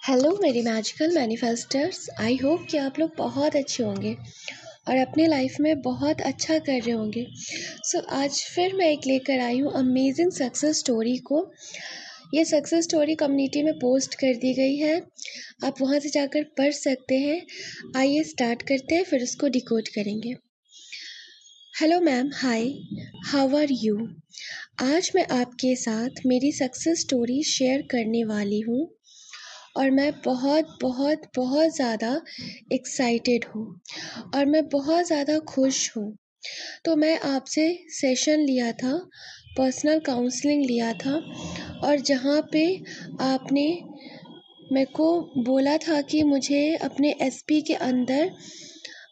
Hello मेरी magical मैनिफेस्टर्स। I hope कि आप लोग बहुत अच्छे होंगे और अपने लाइफ में बहुत अच्छा कर रहे होंगे। आज फिर मैं एक लेकर आई हूँ अमेजिंग सक्सेस स्टोरी को। ये सक्सेस स्टोरी कम्युनिटी में पोस्ट कर दी गई है, आप वहाँ से जाकर पढ़ सकते हैं। आइए स्टार्ट करते हैं, फिर उसको डिकोड करेंगे। Hello ma'am, hi, how are you. आज मैं आपके साथ मेरी सक्सेस स्टोरी शेयर करने वाली हूँ और मैं बहुत बहुत बहुत ज़्यादा एक्साइटेड हूँ और मैं बहुत ज़्यादा खुश हूँ। तो मैं आपसे सेशन लिया था, पर्सनल काउंसलिंग लिया था, और जहाँ पे आपने मेरे को बोला था कि मुझे अपने एसपी के अंदर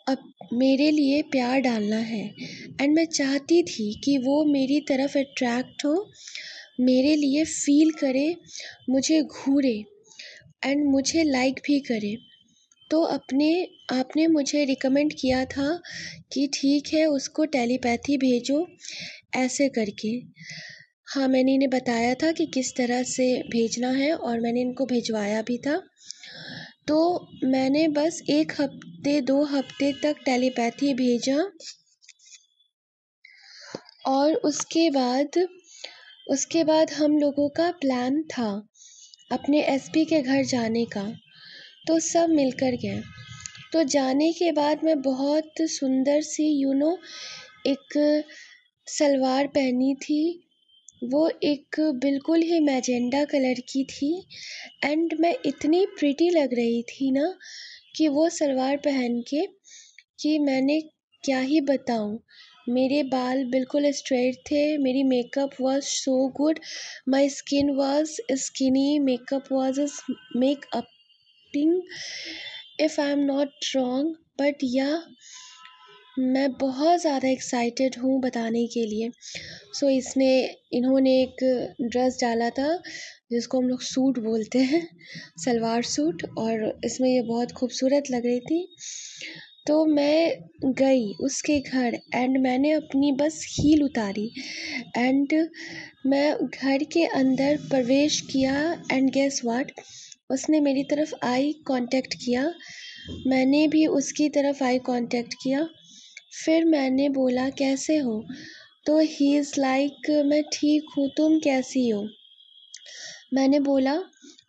अब मेरे लिए प्यार डालना है, एंड मैं चाहती थी कि वो मेरी तरफ अट्रैक्ट हो, मेरे लिए फील करे, मुझे घूरे एंड मुझे लाइक भी करे। तो आपने मुझे रिकमेंड किया था कि ठीक है, उसको टेलीपैथी भेजो ऐसे करके। हाँ, मैंने इन्हें बताया था कि किस तरह से भेजना है और मैंने इनको भिजवाया भी था। तो मैंने बस 1 हफ्ते 2 हफ्ते तक टेलीपैथी भेजा और उसके बाद हम लोगों का प्लान था अपने एसपी के घर जाने का। तो सब मिलकर गए। तो जाने के बाद मैं बहुत सुंदर सी एक सलवार पहनी थी। वो एक बिल्कुल ही मैजेंडा कलर की थी एंड मैं इतनी प्रिटी लग रही थी ना कि वो सलवार पहन के कि मैंने क्या ही बताऊं। मेरे बाल बिल्कुल स्ट्रेट थे, मेरी makeup was so good, my skin was skinny, makeup was makeuping, if I am not wrong, but yeah मैं बहुत ज़्यादा एक्साइटेड हूँ बताने के लिए। इन्होंने एक ड्रेस डाला था जिसको हम लोग सूट बोलते हैं, सलवार सूट, और इसमें ये बहुत खूबसूरत लग रही थी। तो मैं गई उसके घर एंड मैंने अपनी बस हील उतारी एंड मैं घर के अंदर प्रवेश किया एंड गेस व्हाट, उसने मेरी तरफ आई कांटेक्ट किया, मैंने भी उसकी तरफ आई कांटेक्ट किया। फिर मैंने बोला कैसे हो, तो ही इज़ लाइक मैं ठीक हूँ, तुम कैसी हो। मैंने बोला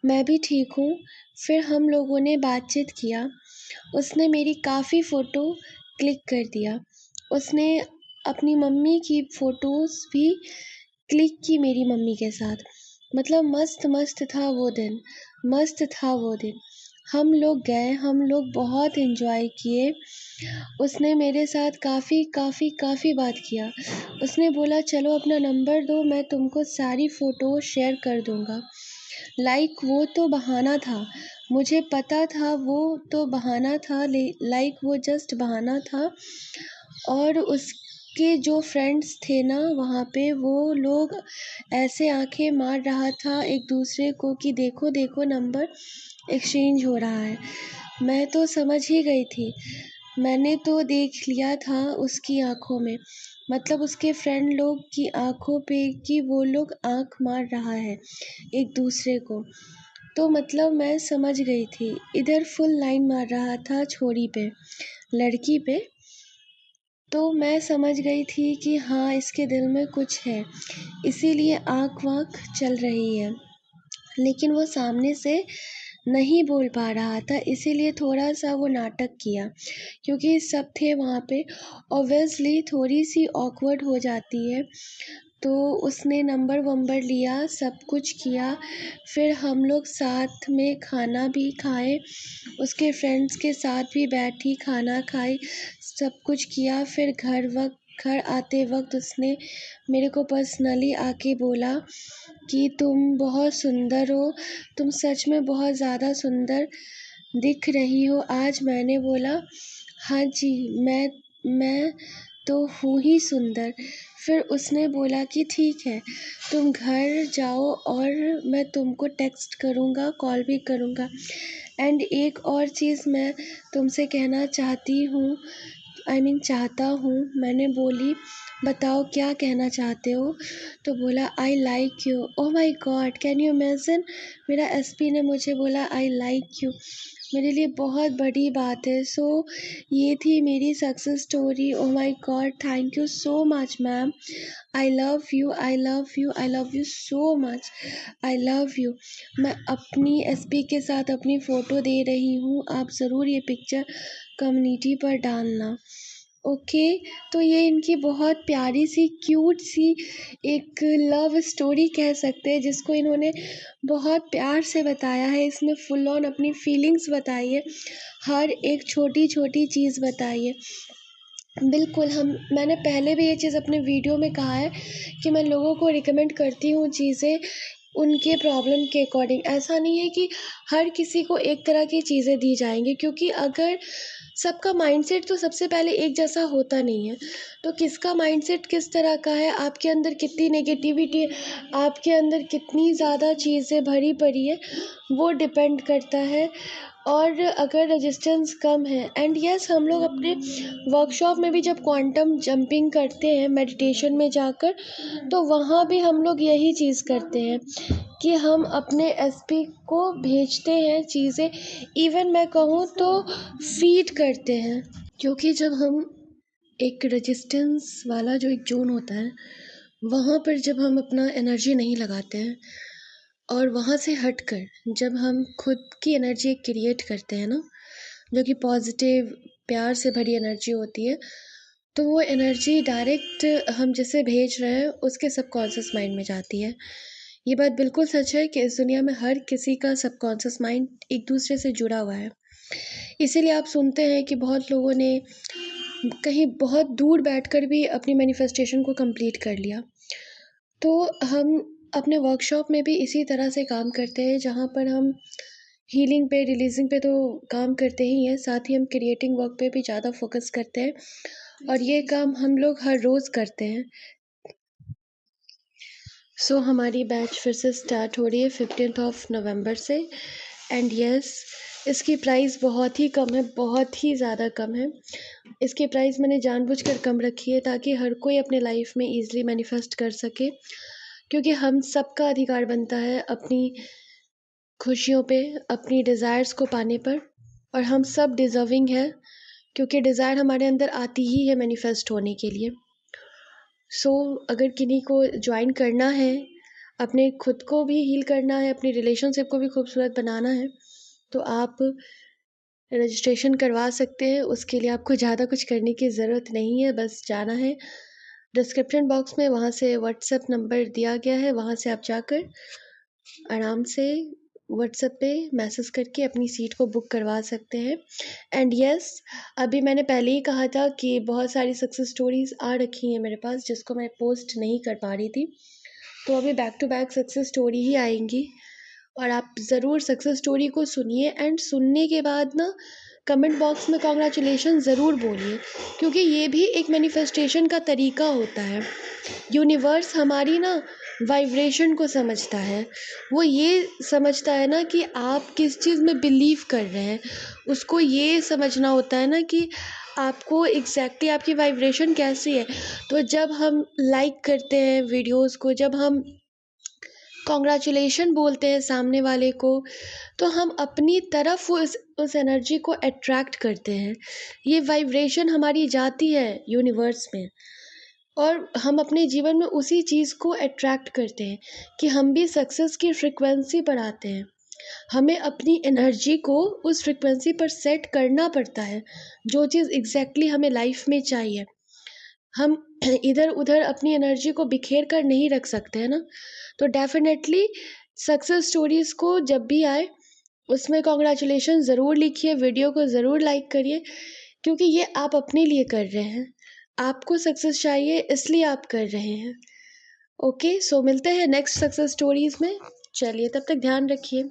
मैं भी ठीक हूँ। फिर हम लोगों ने बातचीत किया, उसने मेरी काफ़ी फ़ोटो क्लिक कर दिया, उसने अपनी मम्मी की फ़ोटोज़ भी क्लिक की मेरी मम्मी के साथ। मतलब मस्त था वो दिन, मस्त था वो दिन। हम लोग गए, हम लोग बहुत एंजॉय किए। उसने मेरे साथ काफ़ी बात किया। उसने बोला चलो अपना नंबर दो, मैं तुमको सारी फ़ोटो शेयर कर दूँगा। वो तो बहाना था, मुझे पता था वो तो बहाना था, वो जस्ट बहाना था। और उसके जो फ्रेंड्स थे ना वहाँ पे, वो लोग ऐसे आंखें मार रहा था एक दूसरे को कि देखो देखो नंबर एक्सचेंज हो रहा है। मैं तो समझ ही गई थी, मैंने तो देख लिया था उसकी आंखों में, मतलब उसके फ्रेंड लोग की आंखों पे कि वो लोग आंख मार रहा है एक दूसरे को। तो मतलब मैं समझ गई थी, इधर फुल लाइन मार रहा था छोरी पे, लड़की पे। तो मैं समझ गई थी कि हाँ, इसके दिल में कुछ है, इसीलिए आँख वाँख चल रही है। लेकिन वो सामने से नहीं बोल पा रहा था, इसीलिए थोड़ा सा वो नाटक किया, क्योंकि सब थे वहाँ पे। ऑब्वियसली थोड़ी सी ऑकवर्ड हो जाती है। तो उसने नंबर वंबर लिया, सब कुछ किया। फिर हम लोग साथ में खाना भी खाए, उसके फ्रेंड्स के साथ भी बैठी खाना खाई, सब कुछ किया। फिर घर आते वक्त उसने मेरे को पर्सनली आके बोला कि तुम बहुत सुंदर हो, तुम सच में बहुत ज़्यादा सुंदर दिख रही हो आज। मैंने बोला हाँ जी, मैं तो हूँ ही सुंदर। फिर उसने बोला कि ठीक है, तुम घर जाओ और मैं तुमको टेक्स्ट करूँगा, कॉल भी करूँगा। एंड एक और चीज़ मैं तुमसे कहना चाहती हूँ, चाहता हूँ। मैंने बोली बताओ क्या कहना चाहते हो? तो बोला I like you. Oh my God, can you imagine, मेरा एसपी ने मुझे बोला आई लाइक यू। मेरे लिए बहुत बड़ी बात है। सो ये थी मेरी success story. Oh my God, thank you so much ma'am. I love you, I love you, I love you so much, I love you. मैं अपनी एसपी के साथ अपनी फ़ोटो दे रही हूँ, आप ज़रूर ये पिक्चर कम्युनिटी पर डालना। ओके, तो ये इनकी बहुत प्यारी सी क्यूट सी एक लव स्टोरी कह सकते हैं, जिसको इन्होंने बहुत प्यार से बताया है। इसमें फुल ऑन अपनी फीलिंग्स बताई है, हर एक छोटी छोटी चीज़ बताई है। बिल्कुल, मैंने पहले भी ये चीज़ अपने वीडियो में कहा है कि मैं लोगों को रिकमेंड करती हूँ चीज़ें उनके प्रॉब्लम के अकॉर्डिंग। ऐसा नहीं है कि हर किसी को एक तरह की चीज़ें दी जाएंगी, क्योंकि अगर सबका माइंडसेट तो सबसे पहले एक जैसा होता नहीं है। तो किसका माइंडसेट किस तरह का है, आपके अंदर कितनी नेगेटिविटी है, आपके अंदर कितनी ज़्यादा चीज़ें भरी पड़ी है, वो डिपेंड करता है। और अगर रेजिस्टेंस कम है, एंड यस, हम लोग अपने वर्कशॉप में भी जब क्वांटम जंपिंग करते हैं मेडिटेशन में जाकर, तो वहाँ भी हम लोग यही चीज़ करते हैं कि हम अपने एसपी को भेजते हैं चीज़ें, इवन मैं कहूँ तो फीड करते हैं। क्योंकि जब हम एक रेजिस्टेंस वाला जो एक जोन होता है, वहाँ पर जब हम अपना एनर्जी नहीं लगाते हैं और वहाँ से हटकर जब हम खुद की एनर्जी क्रिएट करते हैं ना, जो कि पॉजिटिव प्यार से भरी एनर्जी होती है, तो वो एनर्जी डायरेक्ट हम जिसे भेज रहे हैं उसके सबकॉन्शियस माइंड में जाती है। ये बात बिल्कुल सच है कि इस दुनिया में हर किसी का सबकॉन्शियस माइंड एक दूसरे से जुड़ा हुआ है। इसीलिए आप सुनते हैं कि बहुत लोगों ने कहीं बहुत दूर बैठकर भी अपनी मैनिफेस्टेशन को कंप्लीट कर लिया। तो हम अपने वर्कशॉप में भी इसी तरह से काम करते हैं, जहाँ पर हम हीलिंग पे, रिलीजिंग पे तो काम करते ही हैं, साथ ही हम क्रिएटिंग वर्क पे भी ज़्यादा फोकस करते हैं, और ये काम हम लोग हर रोज़ करते हैं। सो हमारी बैच फिर से स्टार्ट हो रही है 15 नवंबर से, एंड यस, इसकी प्राइस बहुत ही कम है, बहुत ही ज़्यादा कम है। इसकी प्राइस मैंने जानबूझकर कम रखी है ताकि हर कोई अपने लाइफ में ईज़िली मैनिफेस्ट कर सके, क्योंकि हम सबका अधिकार बनता है अपनी खुशियों पे, अपनी डिज़ायर्स को पाने पर, और हम सब डिज़र्विंग है, क्योंकि डिज़ायर हमारे अंदर आती ही है मैनिफेस्ट होने के लिए। सो अगर किन्हीं को ज्वाइन करना है, अपने खुद को भी हील करना है, अपनी रिलेशनशिप को भी खूबसूरत बनाना है, तो आप रजिस्ट्रेशन करवा सकते हैं। उसके लिए आपको ज़्यादा कुछ करने की ज़रूरत नहीं है, बस जाना है डिस्क्रिप्शन बॉक्स में, वहाँ से व्हाट्सएप नंबर दिया गया है, वहाँ से आप जाकर आराम से व्हाट्सएप पे मैसेज करके अपनी सीट को बुक करवा सकते हैं। एंड यस, अभी मैंने पहले ही कहा था कि बहुत सारी सक्सेस स्टोरीज़ आ रखी हैं मेरे पास, जिसको मैं पोस्ट नहीं कर पा रही थी, तो अभी back to back success story ही आएंगी, और आप ज़रूर सक्सेस स्टोरी को सुनिए, एंड सुनने के बाद ना कमेंट बॉक्स में कॉन्ग्रेचुलेशन ज़रूर बोलिए, क्योंकि ये भी एक मैनिफेस्टेशन का तरीका होता है। यूनिवर्स हमारी ना वाइब्रेशन को समझता है, वो ये समझता है ना कि आप किस चीज़ में बिलीव कर रहे हैं, उसको ये समझना होता है ना कि आपको एग्जैक्टली आपकी वाइब्रेशन कैसी है। तो जब हम लाइक करते हैं वीडियोस को, जब हम कॉन्ग्रेचुलेशन बोलते हैं सामने वाले को, तो हम अपनी तरफ उस एनर्जी को अट्रैक्ट करते हैं। ये वाइब्रेशन हमारी जाती है यूनिवर्स में, और हम अपने जीवन में उसी चीज़ को अट्रैक्ट करते हैं कि हम भी सक्सेस की फ्रिक्वेंसी बढ़ाते हैं। हमें अपनी एनर्जी को उस फ्रिक्वेंसी पर सेट करना पड़ता है, जो चीज़ एग्जैक्टली हमें लाइफ में चाहिए। हम इधर उधर अपनी एनर्जी को बिखेर कर नहीं रख सकते हैं ना। तो डेफिनेटली सक्सेस स्टोरीज़ को जब भी आए, उसमें कॉन्ग्रेचुलेशन ज़रूर लिखिए, वीडियो को ज़रूर लाइक करिए, क्योंकि ये आप अपने लिए कर रहे हैं, आपको सक्सेस चाहिए इसलिए आप कर रहे हैं। ओके, सो मिलते हैं नेक्स्ट सक्सेस स्टोरीज़ में। चलिए, तब तक ध्यान रखिए।